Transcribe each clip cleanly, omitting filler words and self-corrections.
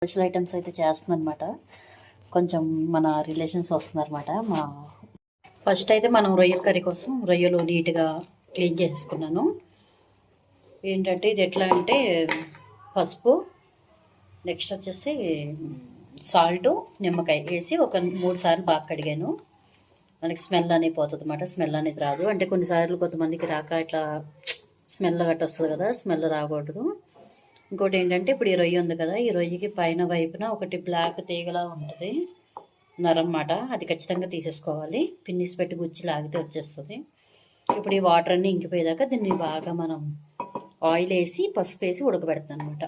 Special items అయితే చేస్తుందన్నమాట. కొంచెం మన రిలేషన్స్ వస్తుందన్నమాట. ఫస్ట్ అయితే మనం రొయ్యల కర్రీ కోసం రొయ్యలు నీట్గా క్లీన్ చేసుకున్నాను. ఏంటంటే ఇది ఎట్లా అంటే పసుపు, నెక్స్ట్ వచ్చేసి సాల్ట్, నిమ్మకాయ వేసి ఒక 3 సార్లు బాగా కడిగాను. మనకి స్మెల్ అనేది పోతుంది అన్నమాట. స్మెల్ అనేది రాదు. అంటే కొన్నిసార్లు కొంతమందికి రాక ఇట్లా స్మెల్ గట్ట వస్తుంది కదా, స్మెల్ రాకూడదు. ఇంకోటి ఏంటంటే ఇప్పుడు ఈ రొయ్య ఉంది కదా, ఈ రొయ్యకి పైన వైపున ఒకటి బ్లాక్ తీగలా ఉంటుంది నరమాట. అది ఖచ్చితంగా తీసేసుకోవాలి. పిన్నిస్ పెట్టి గుచ్చి లాగితే వచ్చేస్తుంది. ఇప్పుడు ఈ వాటర్ అన్నీ ఇంకిపోయేదాకా దీన్ని బాగా మనం ఆయిల్ వేసి పసుపు వేసి ఉడకబెడతాం అనమాట.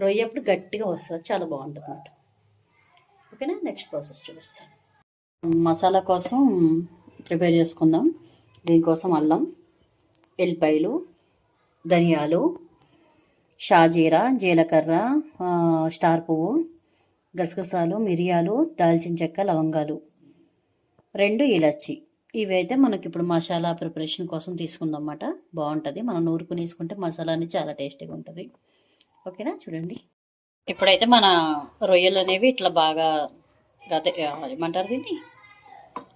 రొయ్య అప్పుడు గట్టిగా వస్తుంది, చాలా బాగుంటుంది అన్నమాట. ఓకేనా, నెక్స్ట్ ప్రాసెస్ చూపిస్తాను. మసాలా కోసం ప్రిపేర్ చేసుకుందాం. దీనికోసం అల్లం, ఎల్లిపాయలు, ధనియాలు, షాజీరా, జీలకర్ర, స్టార్ పువ్వు, గసగసాలు, మిరియాలు, దాల్చిన చెక్క, లవంగాలు, 2 ఇలాచి. ఇవి అయితే మనకి ఇప్పుడు మసాలా ప్రిపరేషన్ కోసం తీసుకుందాం అన్నమాట. బాగుంటుంది. మనం నూరుకుని వేసుకుంటే మసాలా అనేది చాలా టేస్టీగా ఉంటుంది. ఓకేనా, చూడండి. ఇప్పుడైతే మన రొయ్యలు అనేవి ఇట్లా బాగా ఏమంటారు దీన్ని,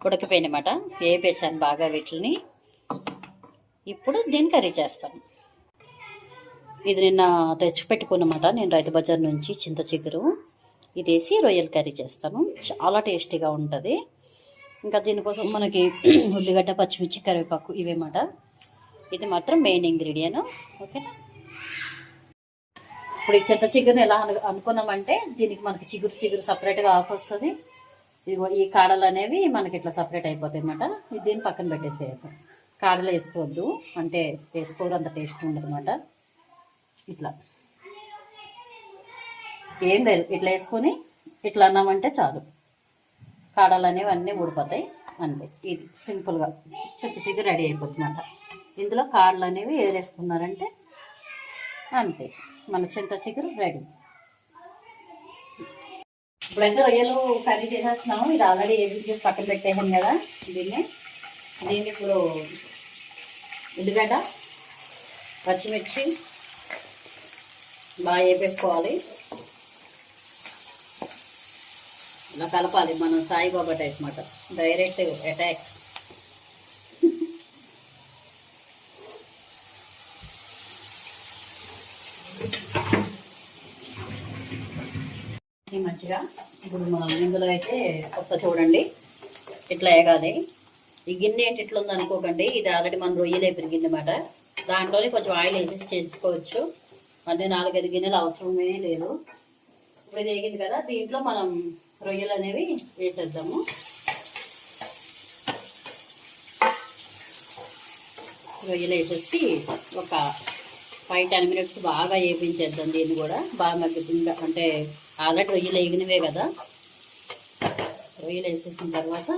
ఉడకిపోయినమాట. వేపేసాను బాగా వీటిని. ఇప్పుడు దీన్ని కర్రీ చేస్తాను. ఇది నిన్న తెచ్చిపెట్టుకున్నమాట నేను రైతు బజార్ నుంచి, చింత చిగురు. ఇది వేసి రొయ్యల కర్రీ చేస్తాను. చాలా టేస్టీగా ఉంటుంది. ఇంకా దీనికోసం మనకి ఉల్లిగడ్డ, పచ్చిమిర్చి, కరివేపాకు ఇవేమాట. ఇది మాత్రం మెయిన్ ఇంగ్రీడియంట్. ఓకేనా. ఇప్పుడు ఈ చింత చిగురుని ఎలా అనుకున్నామంటే దీనికి మనకి చిగురు సపరేట్గా ఆకు వస్తుంది. ఇదిగో ఈ కాడలు అనేవి మనకి ఇట్లా సపరేట్ అయిపోతాయి అన్నమాట. ఇది దీన్ని పక్కన పెట్టేసేయాలి. కాడలు వేసుకోవద్దు, అంటే వేసుకోరు, అంత టేస్ట్ ఉండదు అన్నమాట. ఇట్లా ఏం లేదు, ఇట్లా వేసుకొని ఇట్లా అన్నామంటే చాలు. కాడలు అనేవి అన్నీ ఊడిపోతాయి, అంతే. ఇది సింపుల్గా చింత చిగురు రెడీ అయిపోతుంది అన్నమాట. ఇందులో కాడలు అనేవి ఏరేసుకున్నారంటే అంతే, మన చింత చిగురు రెడీ. ఇప్పుడైతే రొయ్యలు కర్రీ చేసేస్తున్నాము. ఇది ఆల్రెడీ ఏపీ చేసి పక్కన పెట్టేసాను కదా. దీన్ని ఇప్పుడు ఉల్లిగడ్డ, పచ్చిమిర్చి బాగా వేపేసుకోవాలి. ఇలా కలపాలి. మనం సాయిబాబా టైప్ మాట, డైరెక్ట్ అటాక్. మంచిగా ఇప్పుడు మనం ఇందులో అయితే కొత్త చూడండి ఇట్లా వేగాలి. ఈ గిన్నె ఏంటి ఇట్లా ఉంది అనుకోకండి, ఇది ఆల్రెడీ మనం రొయ్యలే పెరిగింది అన్నమాట. దాంట్లోనే కొంచెం ఆయిల్ వేసి చేసుకోవచ్చు. అన్నీ 4-5 గిన్నెలు అవసరమే లేదు. ఇప్పుడు ఇది వేగింది కదా, దీంట్లో మనం రొయ్యలు అనేవి వేసేద్దాము. రొయ్యలు వేసేసి ఒక 5-10 మినిట్స్ బాగా వేపించేద్దాం. దీన్ని కూడా బాగా మగ్గిపోయింది, అంటే ఆల్రెడీ రొయ్యలు వేగినవే కదా. రొయ్యలు వేసేసిన తర్వాత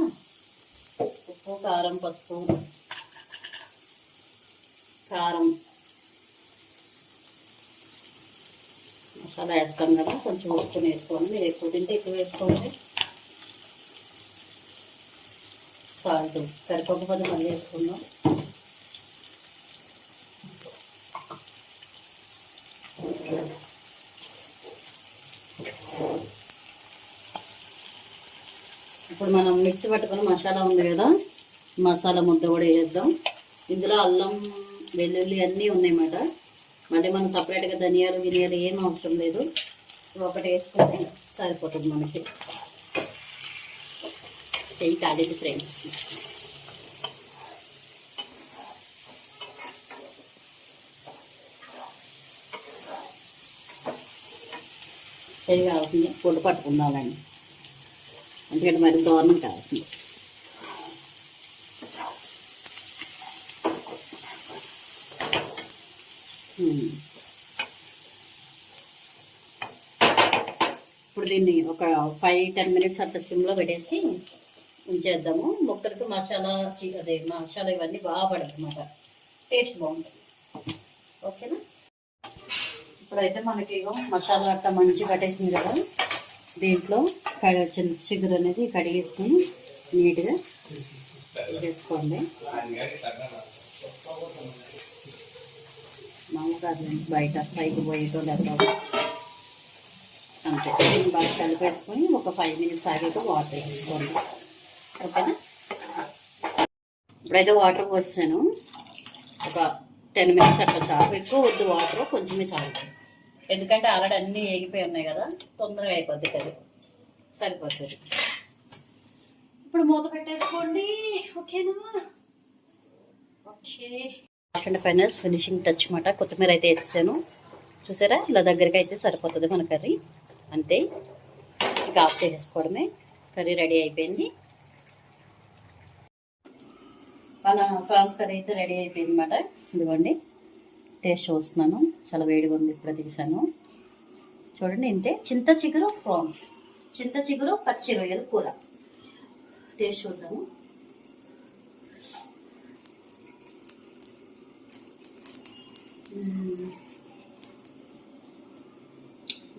ఉప్పు, కారం, పసుపు, కారం, మసాలా వేస్తాం కదా, కొంచెం ఉప్పుని వేసుకోండి. మీరు ఎక్కువ తింటే ఎక్కువ వేసుకోండి. సాల్ట్ సరిపోకపోతే మళ్ళీ వేసుకుందాం. ఇప్పుడు మనం మిక్సీ పట్టుకుని మసాలా ఉంది కదా, మసాలా ముద్ద కూడా వేద్దాం. ఇందులో అల్లం, వెల్లుల్లి అన్నీ ఉన్నాయన్నమాట. మళ్ళీ మనం సపరేట్గా ధనియాలు గినియాలు ఏం అవసరం లేదు. ఒకటి వేసుకుంటే సరిపోతుంది మనకి. చెయ్యి కాలేదు ఫ్రెండ్స్. చెయ్యి కావాల్సింది పొడి పట్టుకుందామండి, ఎందుకంటే మరి దారుణం కావాల్సింది. ఇప్పుడు దీన్ని ఒక 5-10 మినిట్స్ అంత సిమ్లో పెట్టేసి ఉంచేద్దాము. ముక్కలకి మసాలా మసాలా ఇవన్నీ బాగా పడతాయి అన్నమాట. టేస్ట్ బాగుంటుంది. ఓకేనా. ఇప్పుడైతే మనకి మసాలా అట్ట మంచిగా కట్టేసింది కదా, దీంట్లో చిగురు అనేది కడిగేసుకొని నీట్గా వేసుకోండి. మామూలుగా బయట పైకి పోయేటో లేకపోతే అంతే. దీన్ని బాగా కలిపేసుకొని ఒక 5 మినిట్స్ ఆగాక వాటర్ వేసుకోండి. ఓకేనా? ఇప్పుడైతే వాటర్ పోసాను. ఒక 10 మినిట్స్ అట్లా చాలు. ఎక్కువ వద్దు, వాటర్ కొంచెమే చాలు. ఎందుకంటే ఆల్రెడీ అన్నీ వేగిపోయి ఉన్నాయి కదా, తొందరగా అయిపోద్ది కదా, సరిపోతుంది. ఇప్పుడు మూత పెట్టేసుకోండి. ఓకేనా? ఓకే. ఫైనల్స్ ఫినిషింగ్ టచ్ మాట. కొత్తిమీర అయితే వేసాను. చూసారా, ఇలా దగ్గరికి అయితే సరిపోతుంది మన కర్రీ. అంతే, ఇంకా ఆఫ్ చేసేసుకోవడమే. కర్రీ రెడీ అయిపోయింది. మన ఫ్రాన్స్ కర్రీ అయితే రెడీ అయిపోయింది అన్నమాట. ఇదిగోండి, టేస్ట్ చూస్తున్నాను. చాలా వేడిగా ఉంది. ఇప్పుడు తీసాను చూడండి. ఇంతే, చింత చిగురు ఫ్రాన్స్, చింత చిగురు పచ్చి రొయ్యల కూర. టేస్ట్ చూద్దాము.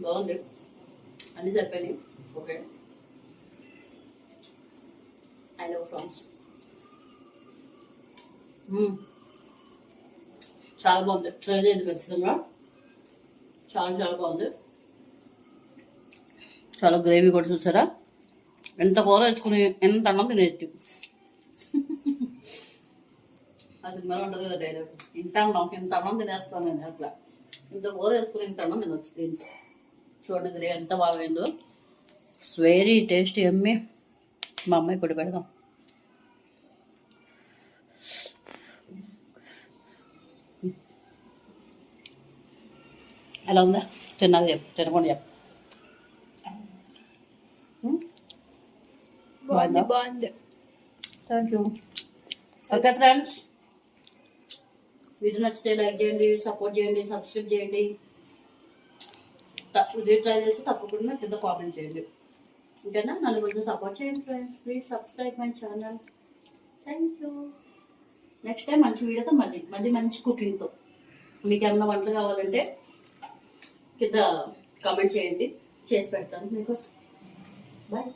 బాగుంది, అన్నీ సరిపోయినాయి. Okay, I love France. చాలా బాగుంది. ట్రై చేయండి ఖచ్చితంగా. చాలా చాలా బాగుంది. చాలా గ్రేవీ కూడా చూసారా, ఎంత కూర వేసుకుని ఎంత అన్నం తినేచ్చు. అది మరి ఉంటుంది కదా డైలాగ్, ఇంత అన్నం తినేస్తాను నేను. అట్లా ఇంత కూర వేసుకుని ఇంత అన్నం తినొచ్చు. దీంతో చూడండి గ్రేవీ ఎంత బాగైందో. ఇట్స్ వెరీ టేస్టీ, ఎమ్మి. మా అమ్మాయి కూడా పెడదాం. ఎలా ఉందా? తిన్నది చెప్పు, తినకుండా చెప్పు. బాగుంది. Thank you. Okay friends, video నచ్చితే లైక్ చేయండి, సపోర్ట్ చేయండి, సబ్స్క్రైబ్ చేయండి. ఇది ట్రై చేసి తప్పకుండా కింద కామెంట్ చేయండి. ఓకేనా? నన్ను కొంచెం సపోర్ట్ చేయండి friends. Please subscribe my channel. Thank you. Next time మంచి వీడియోతో మళ్ళీ మంచి కుకింగ్తో. మీకు ఏమైనా వంటలు కావాలంటే కింద కామెంట్ చేయండి, చేసి పెడతాను మీకోసం. బాయ్.